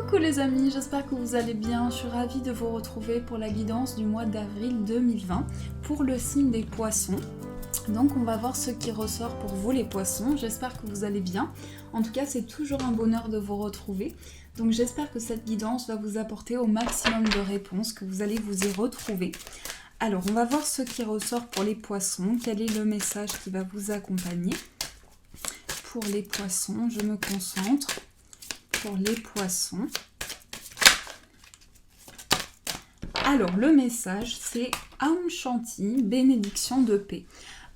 Coucou les amis, j'espère que vous allez bien. Je suis ravie de vous retrouver pour la guidance du mois d'avril 2020 pour le signe des poissons. Donc on va voir ce qui ressort pour vous les poissons. J'espère que vous allez bien. En tout cas, c'est toujours un bonheur de vous retrouver. Donc j'espère que cette guidance va vous apporter au maximum de réponses, que vous allez vous y retrouver. Alors on va voir ce qui ressort pour les poissons. Quel est le message qui va vous accompagner pour les poissons? Je me concentre. Pour les poissons. Alors, le message, c'est Aum Shanti, bénédiction de paix.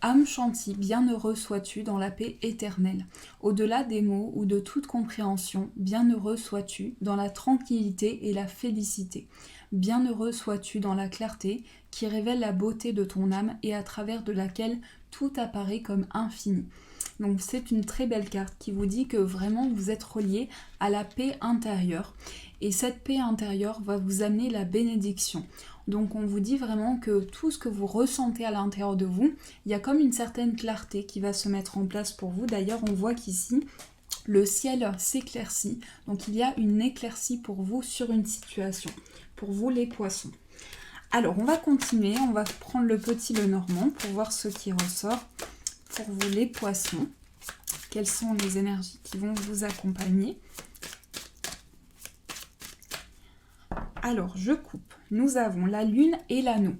Aum Shanti, bienheureux sois-tu dans la paix éternelle. Au-delà des mots ou de toute compréhension, bienheureux sois-tu dans la tranquillité et la félicité. Bienheureux sois-tu dans la clarté qui révèle la beauté de ton âme et à travers de laquelle tout apparaît comme infini. Donc c'est une très belle carte qui vous dit que vraiment vous êtes relié à la paix intérieure. Et cette paix intérieure va vous amener la bénédiction. Donc on vous dit vraiment que tout ce que vous ressentez à l'intérieur de vous, il y a comme une certaine clarté qui va se mettre en place pour vous. D'ailleurs on voit qu'ici, le ciel s'éclaircit. Donc il y a une éclaircie pour vous sur une situation. Pour vous les poissons. Alors on va continuer, on va prendre le petit le normand pour voir ce qui ressort. Pour vous les poissons, quelles sont les énergies qui vont vous accompagner? Alors, je coupe. Nous avons la lune et l'anneau.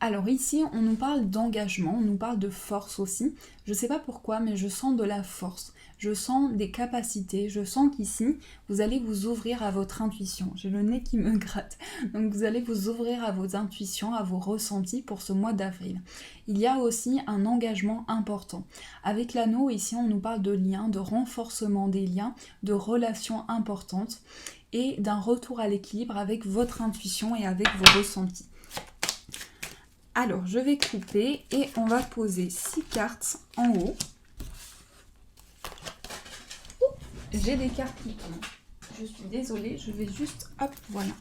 Alors ici, on nous parle d'engagement, on nous parle de force aussi. Je ne sais pas pourquoi, mais je sens de la force. Je sens des capacités. Je sens qu'ici, vous allez vous ouvrir à votre intuition. J'ai le nez qui me gratte. Donc vous allez vous ouvrir à vos intuitions, à vos ressentis pour ce mois d'avril. Il y a aussi un engagement important. Avec l'anneau, ici, on nous parle de liens, de renforcement des liens, de relations importantes et d'un retour à l'équilibre avec votre intuition et avec vos ressentis. Alors, je vais couper et on va poser 6 cartes en haut. J'ai des cartes qui tombent. Je suis désolée, je vais juste... Hop, voilà.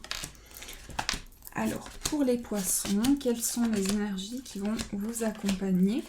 Alors, pour les poissons, quelles sont les énergies qui vont vous accompagner ?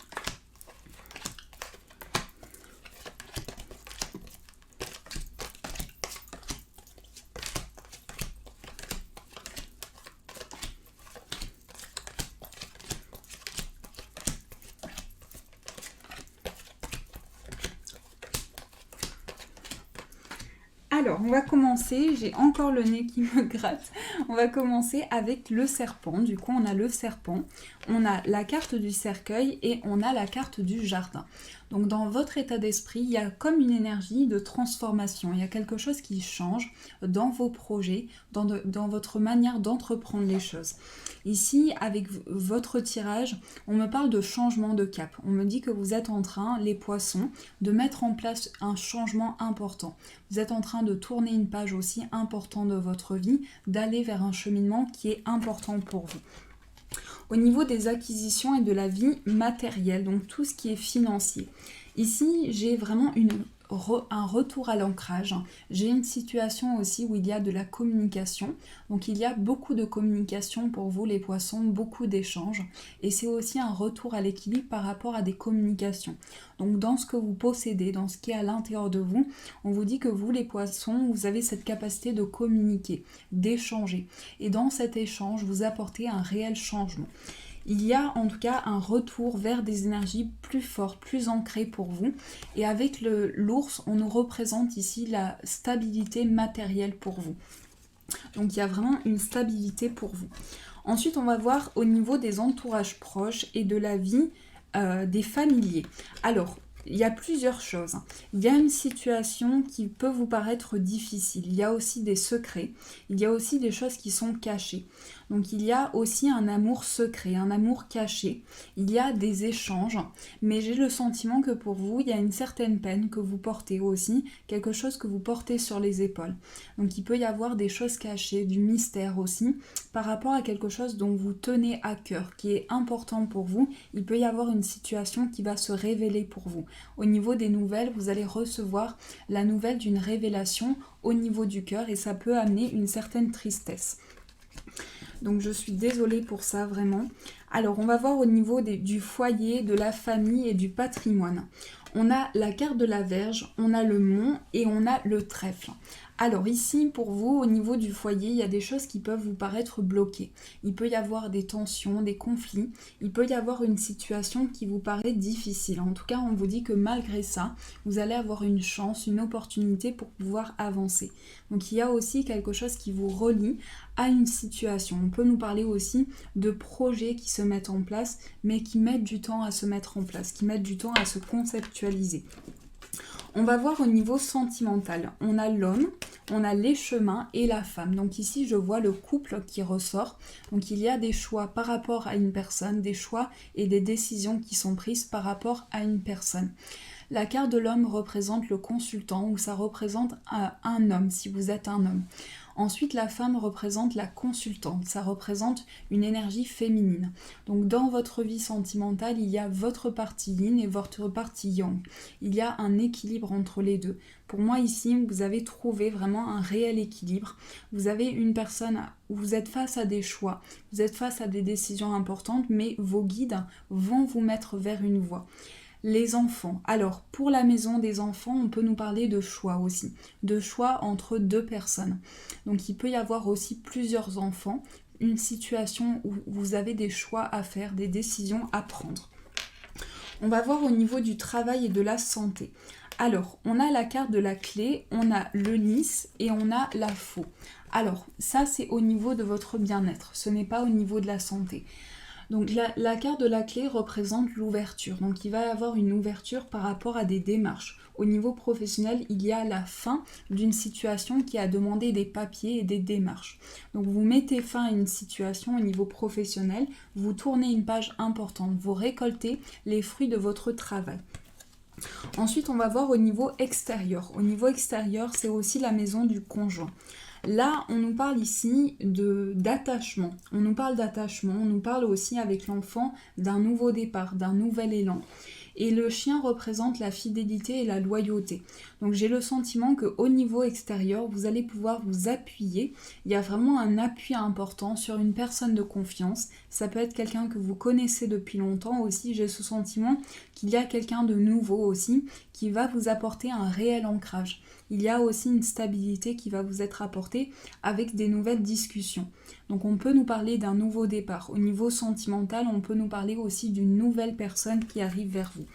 Alors, on va commencer, j'ai encore le nez qui me gratte, on va commencer avec le serpent. Du coup, on a le serpent, on a la carte du cercueil et on a la carte du jardin. Donc, dans votre état d'esprit, il y a comme une énergie de transformation, il y a quelque chose qui change dans vos projets, dans votre manière d'entreprendre les choses. Ici, avec votre tirage, on me parle de changement de cap. On me dit que vous êtes en train, les poissons, de mettre en place un changement important. Vous êtes en train de tourner une page aussi importante de votre vie, d'aller vers un cheminement qui est important pour vous. Au niveau des acquisitions et de la vie matérielle, donc tout ce qui est financier. Ici, j'ai vraiment un retour à l'ancrage. J'ai une situation aussi où il y a de la communication. Donc il y a beaucoup de communication pour vous les poissons, beaucoup d'échanges. Et c'est aussi un retour à l'équilibre par rapport à des communications. Donc dans ce que vous possédez, dans ce qui est à l'intérieur de vous, on vous dit que vous les poissons, vous avez cette capacité de communiquer, d'échanger. Et dans cet échange, vous apportez un réel changement. Il y a en tout cas un retour vers des énergies plus fortes, plus ancrées pour vous. Et avec l'ours, on nous représente ici la stabilité matérielle pour vous. Donc il y a vraiment une stabilité pour vous. Ensuite, on va voir au niveau des entourages proches et de la vie des familiers. Alors, il y a plusieurs choses. Il y a une situation qui peut vous paraître difficile. Il y a aussi des secrets. Il y a aussi des choses qui sont cachées. Donc il y a aussi un amour secret, un amour caché. Il y a des échanges. Mais j'ai le sentiment que pour vous, il y a une certaine peine que vous portez aussi. Quelque chose que vous portez sur les épaules. Donc il peut y avoir des choses cachées, du mystère aussi. Par rapport à quelque chose dont vous tenez à cœur, qui est important pour vous. Il peut y avoir une situation qui va se révéler pour vous. Au niveau des nouvelles, vous allez recevoir la nouvelle d'une révélation au niveau du cœur et ça peut amener une certaine tristesse. Donc je suis désolée pour ça vraiment. Alors on va voir au niveau du foyer, de la famille et du patrimoine. On a la carte de la Vierge, on a le mont et on a le trèfle. Alors ici, pour vous, au niveau du foyer, il y a des choses qui peuvent vous paraître bloquées. Il peut y avoir des tensions, des conflits, il peut y avoir une situation qui vous paraît difficile. En tout cas, on vous dit que malgré ça, vous allez avoir une chance, une opportunité pour pouvoir avancer. Donc il y a aussi quelque chose qui vous relie à une situation. On peut nous parler aussi de projets qui se mettent en place, mais qui mettent du temps à se mettre en place, qui mettent du temps à se conceptualiser. On va voir au niveau sentimental. On a l'homme, on a les chemins et la femme. Donc ici, je vois le couple qui ressort. Donc il y a des choix par rapport à une personne, des choix et des décisions qui sont prises par rapport à une personne. La carte de l'homme représente le consultant ou ça représente un homme, si vous êtes un homme. Ensuite, la femme représente la consultante, ça représente une énergie féminine. Donc dans votre vie sentimentale, il y a votre partie yin et votre partie yang. Il y a un équilibre entre les deux. Pour moi ici, vous avez trouvé vraiment un réel équilibre. Vous avez une personne où vous êtes face à des choix, vous êtes face à des décisions importantes, mais vos guides vont vous mettre vers une voie. Les enfants. Alors, pour la maison des enfants, on peut nous parler de choix aussi. De choix entre deux personnes. Donc, il peut y avoir aussi plusieurs enfants. Une situation où vous avez des choix à faire, des décisions à prendre. On va voir au niveau du travail et de la santé. Alors, on a la carte de la clé, on a le lys et on a la faux. Alors, ça, c'est au niveau de votre bien-être. Ce n'est pas au niveau de la santé. Donc la carte de la clé représente l'ouverture. Donc il va y avoir une ouverture par rapport à des démarches. Au niveau professionnel, il y a la fin d'une situation qui a demandé des papiers et des démarches. Donc vous mettez fin à une situation au niveau professionnel, vous tournez une page importante, vous récoltez les fruits de votre travail. Ensuite, on va voir au niveau extérieur. Au niveau extérieur, c'est aussi la maison du conjoint. Là, on nous parle ici d'attachement. On nous parle d'attachement, on nous parle aussi avec l'enfant d'un nouveau départ, d'un nouvel élan. Et le chien représente la fidélité et la loyauté. Donc j'ai le sentiment qu'au niveau extérieur, vous allez pouvoir vous appuyer. Il y a vraiment un appui important sur une personne de confiance. Ça peut être quelqu'un que vous connaissez depuis longtemps aussi. J'ai ce sentiment qu'il y a quelqu'un de nouveau aussi qui va vous apporter un réel ancrage. Il y a aussi une stabilité qui va vous être apportée avec des nouvelles discussions. Donc on peut nous parler d'un nouveau départ. Au niveau sentimental, on peut nous parler aussi d'une nouvelle personne qui arrive vers vous.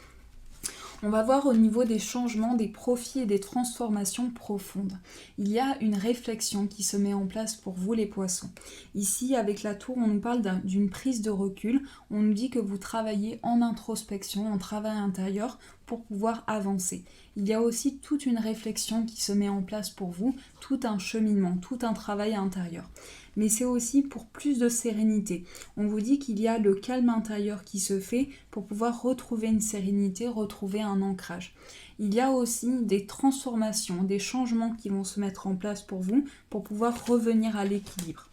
On va voir au niveau des changements, des profits et des transformations profondes. Il y a une réflexion qui se met en place pour vous les poissons. Ici, avec la tour, on nous parle d'une prise de recul. On nous dit que vous travaillez en introspection, en travail intérieur pour pouvoir avancer. Il y a aussi toute une réflexion qui se met en place pour vous, tout un cheminement, tout un travail intérieur. Mais c'est aussi pour plus de sérénité. On vous dit qu'il y a le calme intérieur qui se fait pour pouvoir retrouver une sérénité, retrouver un ancrage. Il y a aussi des transformations, des changements qui vont se mettre en place pour vous pour pouvoir revenir à l'équilibre.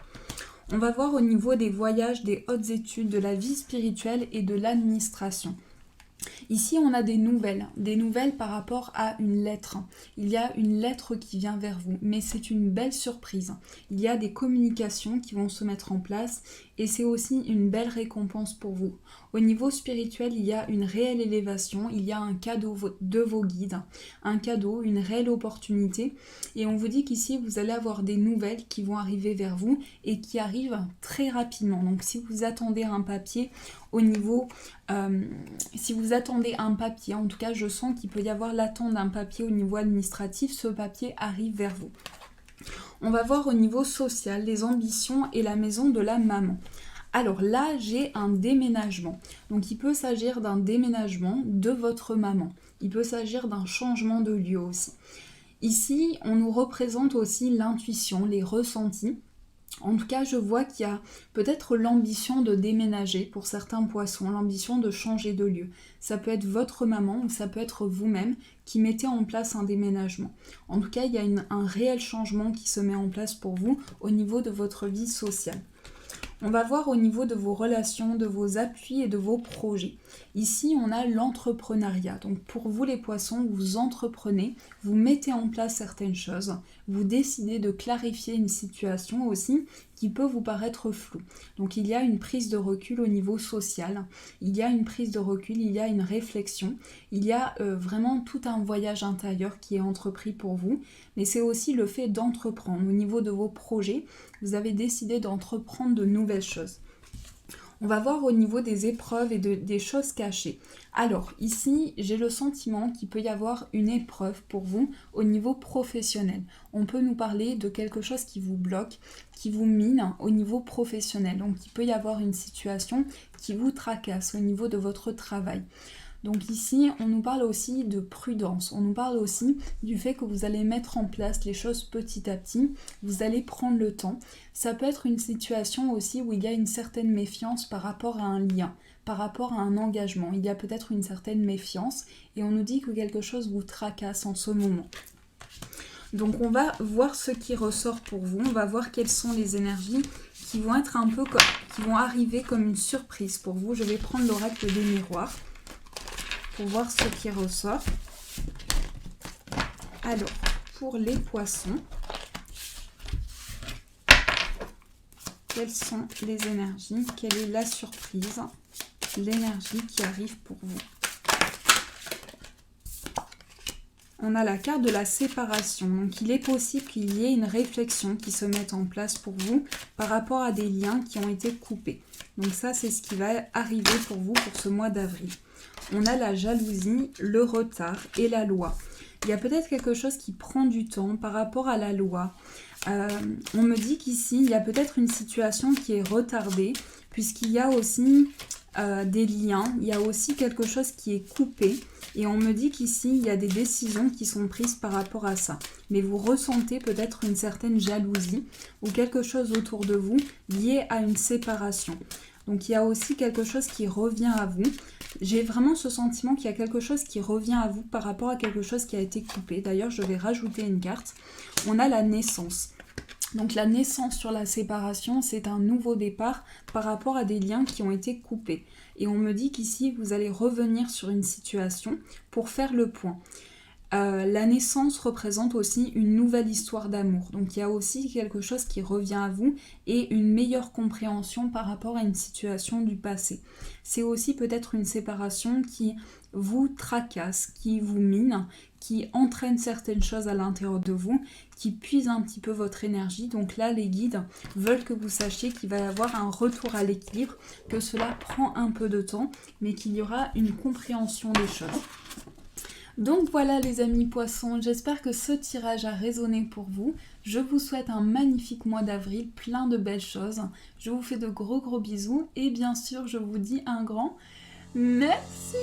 On va voir au niveau des voyages, des hautes études, de la vie spirituelle et de l'administration. Ici, on a des nouvelles par rapport à une lettre. Il y a une lettre qui vient vers vous, mais c'est une belle surprise. Il y a des communications qui vont se mettre en place et c'est aussi une belle récompense pour vous. Au niveau spirituel, il y a une réelle élévation, il y a un cadeau de vos guides, un cadeau, une réelle opportunité. Et on vous dit qu'ici, vous allez avoir des nouvelles qui vont arriver vers vous et qui arrivent très rapidement. Donc si vous attendez un papier au niveau... si vous attendez un papier, en tout cas je sens qu'il peut y avoir l'attente d'un papier au niveau administratif, ce papier arrive vers vous. On va voir au niveau social, les ambitions et la maison de la maman. Alors là, j'ai un déménagement. Donc il peut s'agir d'un déménagement de votre maman. Il peut s'agir d'un changement de lieu aussi. Ici, on nous représente aussi l'intuition, les ressentis. En tout cas, je vois qu'il y a peut-être l'ambition de déménager pour certains poissons, l'ambition de changer de lieu. Ça peut être votre maman ou ça peut être vous-même qui mettez en place un déménagement. En tout cas, il y a un réel changement qui se met en place pour vous au niveau de votre vie sociale. On va voir au niveau de vos relations, de vos appuis et de vos projets. Ici, on a l'entrepreneuriat. Donc pour vous les poissons, vous entreprenez, vous mettez en place certaines choses, vous décidez de clarifier une situation aussi qui peut vous paraître floue. Donc il y a une prise de recul au niveau social, il y a une prise de recul, il y a une réflexion, il y a vraiment tout un voyage intérieur qui est entrepris pour vous, mais c'est aussi le fait d'entreprendre. Au niveau de vos projets, vous avez décidé d'entreprendre de nouvelles choses. On va voir au niveau des épreuves et des choses cachées. Alors ici, j'ai le sentiment qu'il peut y avoir une épreuve pour vous au niveau professionnel. On peut nous parler de quelque chose qui vous bloque, qui vous mine au niveau professionnel. Donc il peut y avoir une situation qui vous tracasse au niveau de votre travail. Donc ici, on nous parle aussi de prudence, on nous parle aussi du fait que vous allez mettre en place les choses petit à petit, vous allez prendre le temps. Ça peut être une situation aussi où il y a une certaine méfiance par rapport à un lien, par rapport à un engagement. Il y a peut-être une certaine méfiance et on nous dit que quelque chose vous tracasse en ce moment. Donc on va voir ce qui ressort pour vous, on va voir quelles sont les énergies qui vont être un peu qui vont arriver comme une surprise pour vous. Je vais prendre l'oracle des miroirs pour voir ce qui ressort. Alors, pour les poissons, quelles sont les énergies? Quelle est la surprise? L'énergie qui arrive pour vous. On a la carte de la séparation. Donc, il est possible qu'il y ait une réflexion qui se mette en place pour vous par rapport à des liens qui ont été coupés. Donc ça, c'est ce qui va arriver pour vous pour ce mois d'avril. On a la jalousie, le retard et la loi. Il y a peut-être quelque chose qui prend du temps par rapport à la loi. On me dit qu'ici, il y a peut-être une situation qui est retardée, puisqu'il y a aussi des liens, il y a aussi quelque chose qui est coupé. Et on me dit qu'ici, il y a des décisions qui sont prises par rapport à ça. Mais vous ressentez peut-être une certaine jalousie ou quelque chose autour de vous lié à une séparation. Donc il y a aussi quelque chose qui revient à vous. J'ai vraiment ce sentiment qu'il y a quelque chose qui revient à vous par rapport à quelque chose qui a été coupé. D'ailleurs, je vais rajouter une carte. On a la naissance. Donc la naissance sur la séparation, c'est un nouveau départ par rapport à des liens qui ont été coupés. Et on me dit qu'ici, vous allez revenir sur une situation pour faire le point. La naissance représente aussi une nouvelle histoire d'amour. Donc il y a aussi quelque chose qui revient à vous et une meilleure compréhension par rapport à une situation du passé. C'est aussi peut-être une séparation qui vous tracasse, qui vous mine, qui entraîne certaines choses à l'intérieur de vous, qui puise un petit peu votre énergie. Donc là, les guides veulent que vous sachiez qu'il va y avoir un retour à l'équilibre, que cela prend un peu de temps, mais qu'il y aura une compréhension des choses. Donc voilà les amis poissons, j'espère que ce tirage a résonné pour vous. Je vous souhaite un magnifique mois d'avril, plein de belles choses. Je vous fais de gros bisous et bien sûr je vous dis un grand merci.